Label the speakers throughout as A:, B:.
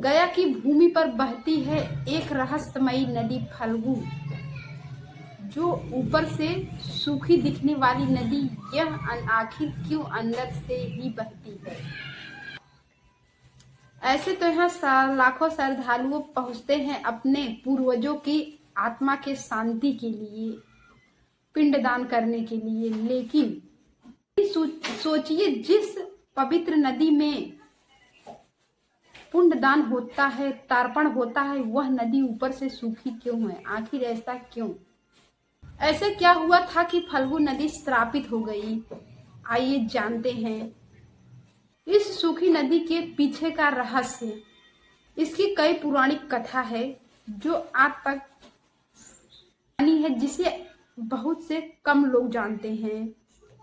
A: गया की भूमि पर बहती है एक रहस्यमयी नदी फल्गु। जो ऊपर से सूखी दिखने वाली नदी, यह आखिर क्यों अंदर से ही बहती है। ऐसे तो यहाँ लाखों श्रद्धालुओं पहुंचते हैं अपने पूर्वजों की आत्मा के शांति के लिए, पिंडदान करने के लिए, लेकिन सोचिए जिस पवित्र नदी में पुण्यदान होता है, तर्पण होता है, वह नदी ऊपर से सूखी क्यों है। आखिर ऐसा क्यों? ऐसे क्या हुआ था कि फल्गु नदी श्रापित हो गई। आइए जानते हैं इस सूखी नदी के पीछे का रहस्य। इसकी कई पौराणिक कथा है जो आज तक कहानी है, जिसे बहुत से कम लोग जानते हैं।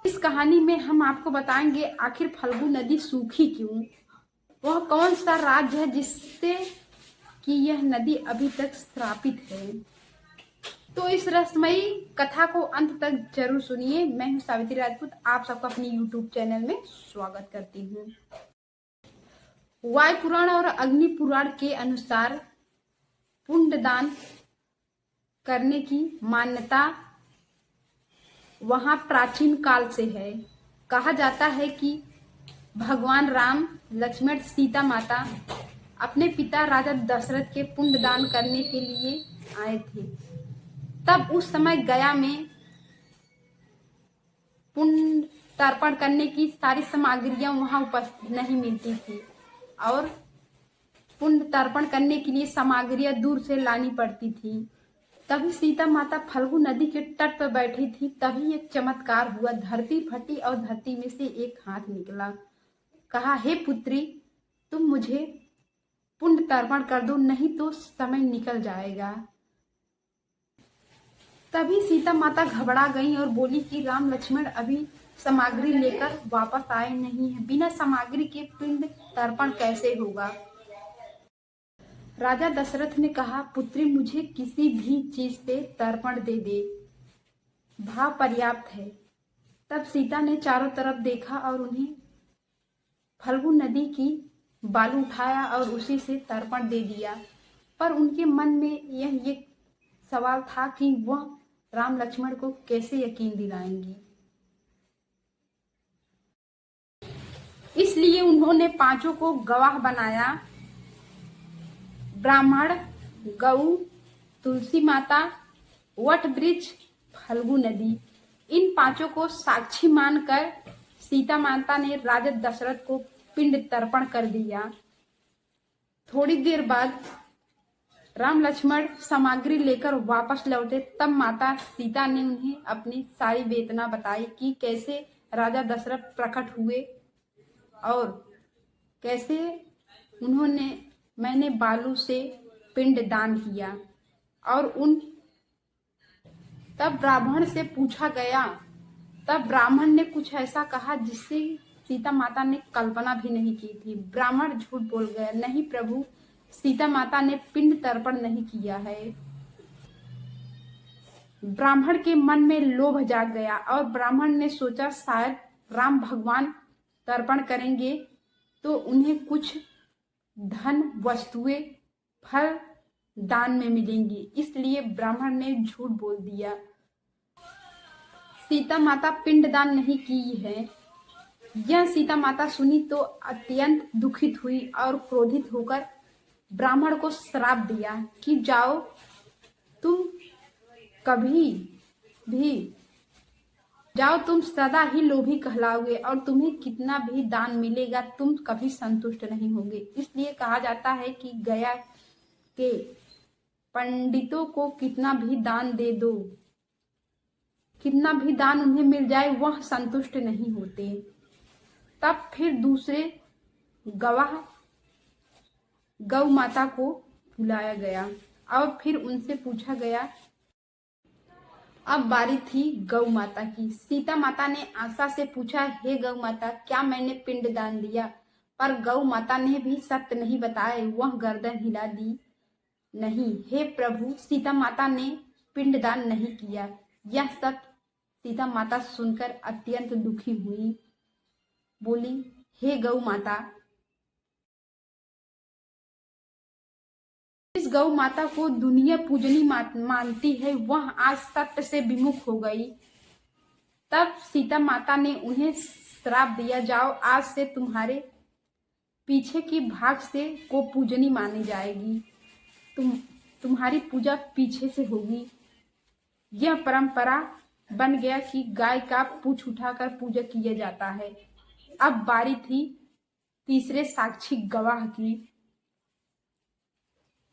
A: इस कहानी में हम आपको बताएंगे आखिर फल्गु नदी सूखी क्यों, वह कौन सा राज्य है जिससे कि यह नदी अभी तक श्रापित है। तो इस रहस्यमयी कथा को अंत तक जरूर सुनिए। मैं हूं सावित्री राजपूत, आप सबका अपने यूट्यूब चैनल में स्वागत करती हूँ। वायु पुराण और अग्नि पुराण के अनुसार पुण्यदान करने की मान्यता वहां प्राचीन काल से है। कहा जाता है कि भगवान राम, लक्ष्मण, सीता माता अपने पिता राजा दशरथ के पुण्यदान करने के लिए आए थे। तब उस समय गया में पुण्य तर्पण करने की सारी सामग्रियां वहां उपस्थित नहीं मिलती थी और पुण्य तर्पण करने के लिए सामग्रियां दूर से लानी पड़ती थी। तभी सीता माता फल्गु नदी के तट पर बैठी थी। तभी एक चमत्कार हुआ, धरती फटी और धरती में से एक हाथ निकला। कहा, हे पुत्री, तुम मुझे पुण्य तर्पण कर दो, नहीं तो समय निकल जाएगा। तभी सीता माता घबरा गई और बोली कि राम लक्ष्मण अभी सामग्री लेकर वापस आए नहीं है, बिना सामग्री के पिंड तर्पण कैसे होगा। राजा दशरथ ने कहा, पुत्री, मुझे किसी भी चीज से तर्पण दे दे, भाव पर्याप्त है। तब सीता ने चारों तरफ देखा और उन्हें फल्गु नदी की बालू उठाया और उसी से तर्पण दे दिया। पर उनके मन में यह सवाल था कि वह राम लक्ष्मण को कैसे यकीन दिलाएंगी। इसलिए उन्होंने पांचों को गवाह बनाया, ब्राह्मण, गऊ, तुलसी माता, वट वृक्ष, फल्गु नदी, इन पांचों को साक्षी मानकर सीता माता ने राजा दशरथ को पिंड तर्पण कर दिया। थोड़ी देर बाद राम लक्ष्मण सामग्री लेकर वापस लौटे। तब माता सीता ने उन्हें अपनी सारी वेदना बताई कि कैसे राजा दशरथ प्रकट हुए और कैसे मैंने बालू से पिंड दान किया। और तब ब्राह्मण से पूछा गया, तब ब्राह्मण ने कुछ ऐसा कहा जिससे सीता माता ने कल्पना भी नहीं की थी। ब्राह्मण झूठ बोल गया, नहीं प्रभु, सीता माता ने पिंड तर्पण नहीं किया है। ब्राह्मण के मन में लोभ जाग गया और ब्राह्मण ने सोचा शायद राम भगवान तर्पण करेंगे तो उन्हें कुछ धन, वस्तुएं, फल दान में मिलेंगी। इसलिए ब्राह्मण ने झूठ बोल दिया। सीता माता पिंडदान नहीं की है। यह सीता माता सुनी तो अत्यंत दुखित हुई और क्रोधित होकर ब्राह्मण को श्राप दिया कि जाओ, तुम सदा ही लोभी कहलाओगे और तुम्हें कितना भी दान मिलेगा तुम कभी संतुष्ट नहीं होगे। इसलिए कहा जाता है कि गया के पंडितों को कितना भी दान दे दो, कितना भी दान उन्हें मिल जाए, वह संतुष्ट नहीं होते। तब फिर दूसरे गवाह गौ माता को बुलाया गया और फिर उनसे पूछा गया। अब बारी थी गौ माता की। सीता माता ने आशा से पूछा, हे गौ माता, क्या मैंने पिंड दान दिया? पर गौ माता ने भी सत्य नहीं बताए, वह गर्दन हिला दी। नहीं, हे प्रभु, सीता माता ने पिंड दान नहीं किया। यह सब सीता माता सुनकर अत्यंत दुखी हुई। बोली, हे गौ माता, गौ माता को दुनिया पूजनी मानती है वह आज सत्य से विमुख हो गई। तब सीता माता ने उन्हें श्राप दिया, जाओ आज से तुम्हारे पीछे की भाग से को पूजनी मानी जाएगी, तुम्हारी पूजा पीछे से होगी। यह परंपरा बन गया कि गाय का पूंछ उठाकर पूजा किया जाता है। अब बारी थी तीसरे साक्षी गवाह की।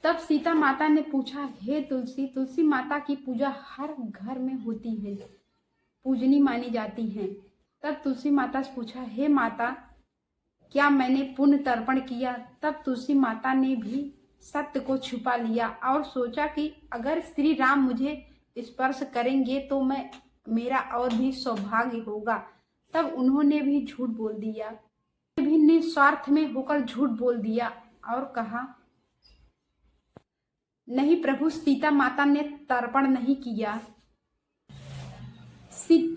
A: तब सीता माता ने पूछा, हे तुलसी, तुलसी माता की पूजा हर घर में होती है, पूजनी मानी जाती है। तब तुलसी माता से पूछा, हे माता, क्या मैंने पुण्य तर्पण किया? तब तुलसी माता ने भी सत्य को छुपा लिया और सोचा कि अगर श्री राम मुझे स्पर्श करेंगे तो मेरा और भी सौभाग्य होगा। तब उन्होंने भी झूठ बोल दिया, भी निस्वार्थ में होकर झूठ बोल दिया और कहा, नहीं प्रभु, सीता माता ने तर्पण नहीं किया।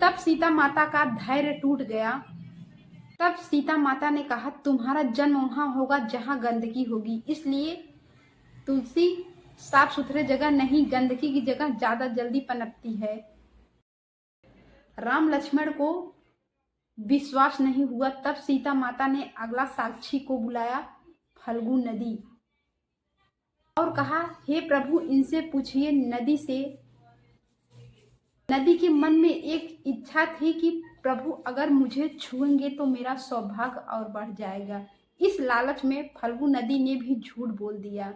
A: तब सीता माता का धैर्य टूट गया। तब सीता माता ने कहा, तुम्हारा जन्म वहां होगा जहां गंदगी होगी, इसलिए तुलसी साफ सुथरे जगह नहीं, गंदगी की जगह ज्यादा जल्दी पनपती है। राम लक्ष्मण को विश्वास नहीं हुआ। तब सीता माता ने अगला साक्षी को बुलाया, फल्गु नदी, और कहा, हे प्रभु, इनसे पूछिए नदी से। नदी के मन में एक इच्छा थी कि प्रभु अगर मुझे छुएंगे तो मेरा सौभाग्य और बढ़ जाएगा। इस लालच में फल्गु नदी ने भी झूठ बोल दिया।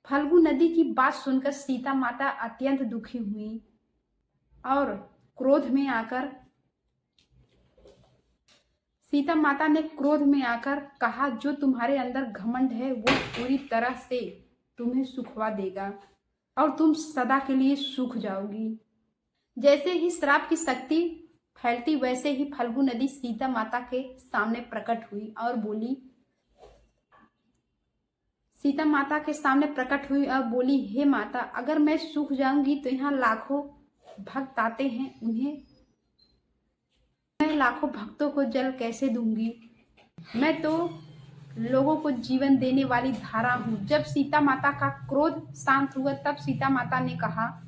A: फल्गु नदी की बात सुनकर सीता माता अत्यंत दुखी हुई और क्रोध में आकर कहा, जो तुम्हारे अंदर घमंड है वो पूरी तरह से तुम्हें सुखवा देगा और तुम सदा के लिए सूख जाओगी। जैसे ही श्राप की शक्ति फैलती वैसे ही फल्गु नदी सीता माता के सामने प्रकट हुई और बोली, हे माता, अगर मैं सूख जाऊंगी तो यहाँ लाखों भक्त आते हैं, उन्हें मैं लाखों भक्तों को जल कैसे दूंगी? मैं तो लोगों को जीवन देने वाली धारा हूँ। जब सीता माता का क्रोध शांत हुआ तब सीता माता ने कहा,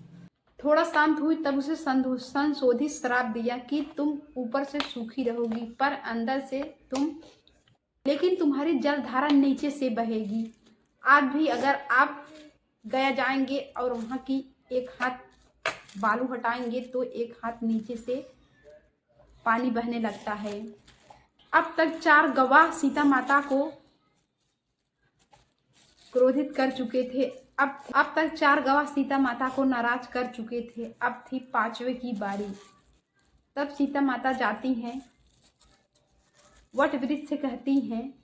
A: थोड़ा शांत हुई तब उसे संशोधित श्राप दिया कि तुम ऊपर से सूखी रहोगी पर अंदर से लेकिन तुम्हारी जल धारा नीचे से बहेगी। आज भी अगर आप गया जाएंगे और वहां की एक हाथ बालू हटाएंगे तो एक हाथ नीचे से पानी बहने लगता है। अब तक 4 गवाह सीता माता को क्रोधित कर चुके थे। अब तक 4 गवाह सीता माता को नाराज कर चुके थे। अब थी 5वें की बारी। तब सीता माता जाती हैं, वट वृक्ष से कहती हैं,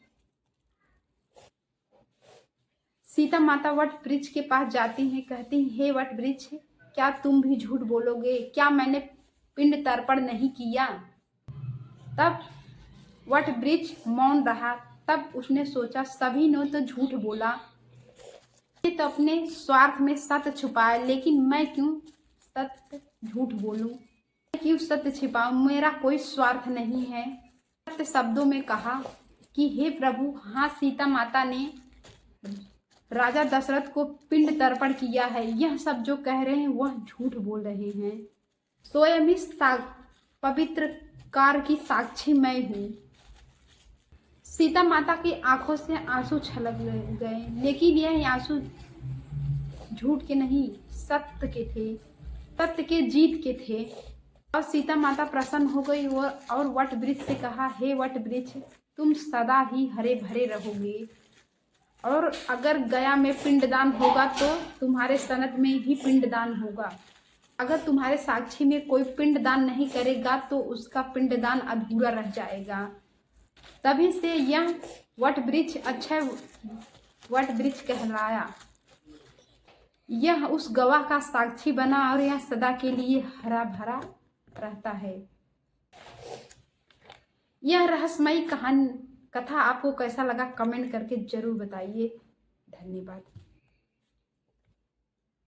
A: सीता माता वट वृक्ष के पास जाती हैं, कहती हैं, हे वट वृक्ष, क्या तुम भी झूठ बोलोगे? क्या मैंने पिंड तर्पण नहीं किया? तब वट वृक्ष मौन रहा। तब उसने सोचा, सभी ने तो झूठ बोला, ये तो अपने स्वार्थ में सत्य छुपाया, लेकिन मैं क्यों सत्य झूठ बोलूं? क्यों सत्य छिपाऊं? मेरा कोई स्वार्थ नहीं है। सत्य शब्दों में कहा कि हे प्रभु, हाँ, सीता माता ने राजा दशरथ को पिंड तर्पण किया है। यह सब जो कह रहे हैं वह झूठ बोल रहे हैं। स्वयं इस पवित्र कार्य की साक्षी मैं हूँ। सीता माता की आंखों से आंसू छलक गए, लेकिन यह आंसू झूठ के नहीं, सत्य के थे, सत्य के जीत के थे। और सीता माता प्रसन्न हो गई और वट वृक्ष से कहा, हे वट वृक्ष, तुम सदा ही हरे भरे रहोगे और अगर गया में पिंडदान होगा तो तुम्हारे सनत में ही पिंडदान होगा। अगर तुम्हारे साक्षी में कोई पिंडदान नहीं करेगा तो उसका पिंडदान अधूरा रह जाएगा। तभी से यह वट वृक्ष अक्षय वट वृक्ष कहलाया। यह उस गवाह का साक्षी बना और यह सदा के लिए हरा भरा रहता है। यह रहस्यमयी कथा आपको कैसा लगा कमेंट करके जरूर बताइए। धन्यवाद।